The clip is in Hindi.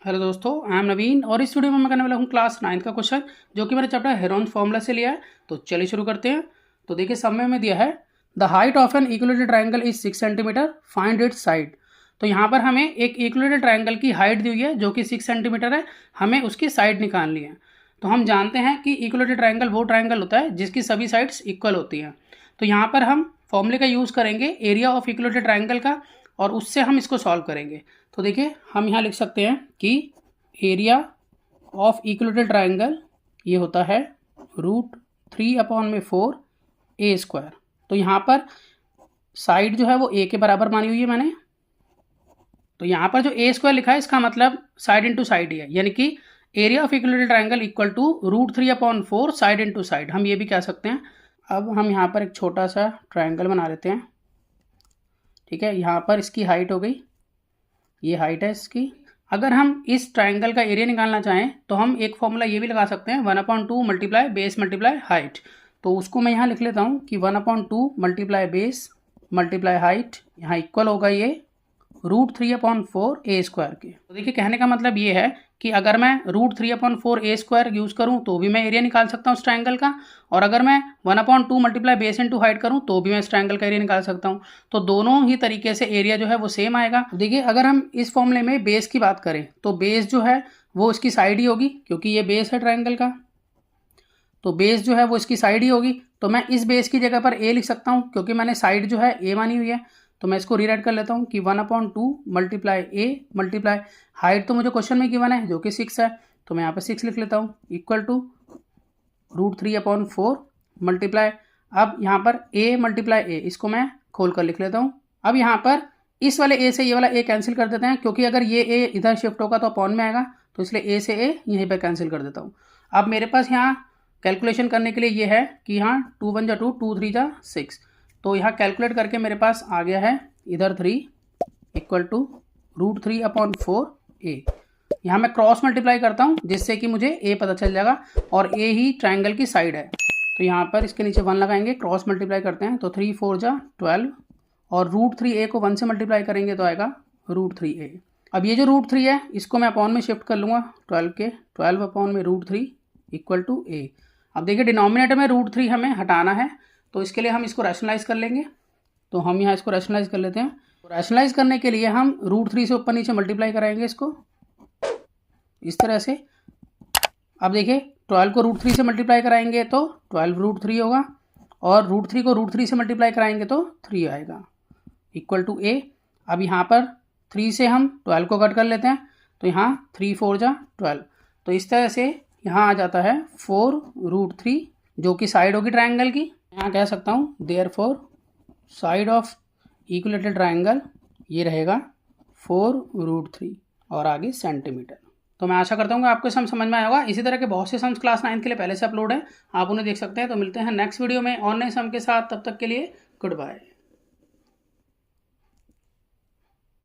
हेलो दोस्तों, आई एम नवीन और इस वीडियो में मैं करने वाला हूँ क्लास 9 का क्वेश्चन जो कि मैंने चैप्टर हेरोन्स फॉर्मूला से लिया है। तो चलिए शुरू करते हैं। तो देखिए समय में दिया है the height of an equilateral triangle is 6 centimetre, find its side. तो यहाँ पर हमें एक इक्विलेटरल ट्राइंगल की हाइट दी हुई है जो कि 6 सेंटीमीटर है, हमें उसकी साइड निकालनी है। तो हम जानते हैं कि इक्विलेटरल ट्राइंगल वो ट्राइंगल होता है जिसकी सभी साइड्स इक्वल होती हैं। तो यहाँ पर हम फॉर्मूले का यूज़ करेंगे एरिया ऑफ इक्विलेटरल ट्राइंगल का और उससे हम इसको सॉल्व करेंगे। तो देखिए हम यहाँ लिख सकते हैं कि एरिया ऑफ इक्विलेटरल ट्राइंगल ये होता है √3/4 ए स्क्वायर। तो यहाँ पर साइड जो है वो ए के बराबर मानी हुई है मैंने। तो यहाँ पर जो ए स्क्वायर लिखा है इसका मतलब साइड इंटू साइड ही है, यानी कि area of equilateral triangle equal to √3/4 side into side, हम ये भी कह सकते हैं। अब हम यहाँ पर एक छोटा सा ट्राइंगल बना लेते हैं। ठीक है, यहाँ पर इसकी हाइट हो गई, ये हाइट है इसकी। अगर हम इस ट्राइंगल का एरिया निकालना चाहें तो हम एक फॉर्मूला ये भी लगा सकते हैं 1/2 मल्टीप्लाई बेस मल्टीप्लाई हाइट। तो उसको मैं यहाँ लिख लेता हूँ कि 1/2 मल्टीप्लाई बेस मल्टीप्लाई हाइट, यहाँ इक्वल होगा ये √3/4 ए स्क्वायर के। तो देखिए कहने का मतलब ये है कि अगर मैं √3/4 ए स्क्वायर यूज़ करूँ तो भी मैं एरिया निकाल सकता हूँ इस ट्राइंगल का, और अगर मैं 1/2 मल्टीप्लाई बेस इंटू हाइट करूँ तो भी मैं इस ट्राइंगल का एरिया निकाल सकता हूँ। तो दोनों ही तरीके से एरिया जो है वो सेम आएगा। देखिए अगर हम इस फॉर्मूले में बेस की बात करें तो बेस जो है वो इसकी साइड ही होगी, क्योंकि ये बेस है ट्राइंगल का, तो बेस जो है वो इसकी साइड ही होगी। तो मैं इस बेस की जगह पर ए लिख सकता हूँ क्योंकि मैंने साइड जो है ए मानी हुई है। तो मैं इसको रीराइट कर लेता हूँ कि 1/2 मल्टीप्लाई ए मल्टीप्लाई हाइट, तो मुझे क्वेश्चन में गिवन है जो कि 6 है, तो मैं यहाँ पर 6 लिख लेता हूँ इक्वल टू √3/4 मल्टीप्लाई, अब यहाँ पर ए मल्टीप्लाई ए, इसको मैं खोल कर लिख लेता हूँ। अब यहाँ पर इस वाले ए से ये वाला ए कैंसिल कर देते हैं, क्योंकि अगर ये ए इधर शिफ्ट होगा तो अपॉन में आएगा, तो इसलिए ए से ए यहीं पर कैंसिल कर देता हूँ। अब मेरे पास यहाँ कैलकुलेशन करने के लिए ये है कि यहाँ 2 × 1 = 2, 2 × 3 = 6। तो यहाँ कैलकुलेट करके मेरे पास आ गया है इधर 3 इक्वल टू √3/4 ए। यहाँ मैं क्रॉस मल्टीप्लाई करता हूँ जिससे कि मुझे ए पता चल जाएगा और ए ही ट्राइंगल की साइड है। तो यहाँ पर इसके नीचे 1 लगाएंगे, क्रॉस मल्टीप्लाई करते हैं तो 3 × 4 = 12, और √3a को 1 से मल्टीप्लाई करेंगे तो आएगा √3a। अब ये जो √3 है इसको मैं अपॉन में शिफ्ट कर लूँगा 12 के, 12/√3 इक्वल टू a। अब देखिए डिनोमिनेटर में √3 हमें हटाना है, तो इसके लिए हम इसको रैशनलाइज कर लेंगे। तो हम यहाँ इसको रैशनलाइज कर लेते हैं। तो रैशनलाइज करने के लिए हम √3 से ऊपर नीचे मल्टीप्लाई कराएंगे इसको इस तरह से। अब देखिए 12 को √3 से मल्टीप्लाई कराएंगे तो 12 √3 होगा, और √3 को √3 से मल्टीप्लाई कराएंगे तो 3 आएगा इक्वल टू a। अब यहाँ पर 3 से हम 12 को कट कर लेते हैं, तो यहाँ 3 × 4 = 12। तो इस तरह से यहाँ आ जाता है 4 √3 जो कि साइड होगी ट्राइंगल की। यहाँ कह सकता हूँ therefore side of equilateral triangle ये रहेगा 4 √3 और आगे सेंटीमीटर। तो मैं आशा करता हूँ कि आपको सम समझ में आया होगा। इसी तरह के बहुत से सम्स क्लास 9 के लिए पहले से अपलोड है, आप उन्हें देख सकते हैं। तो मिलते हैं नेक्स्ट वीडियो में और नए सम के साथ, तब तक के लिए गुड बाय।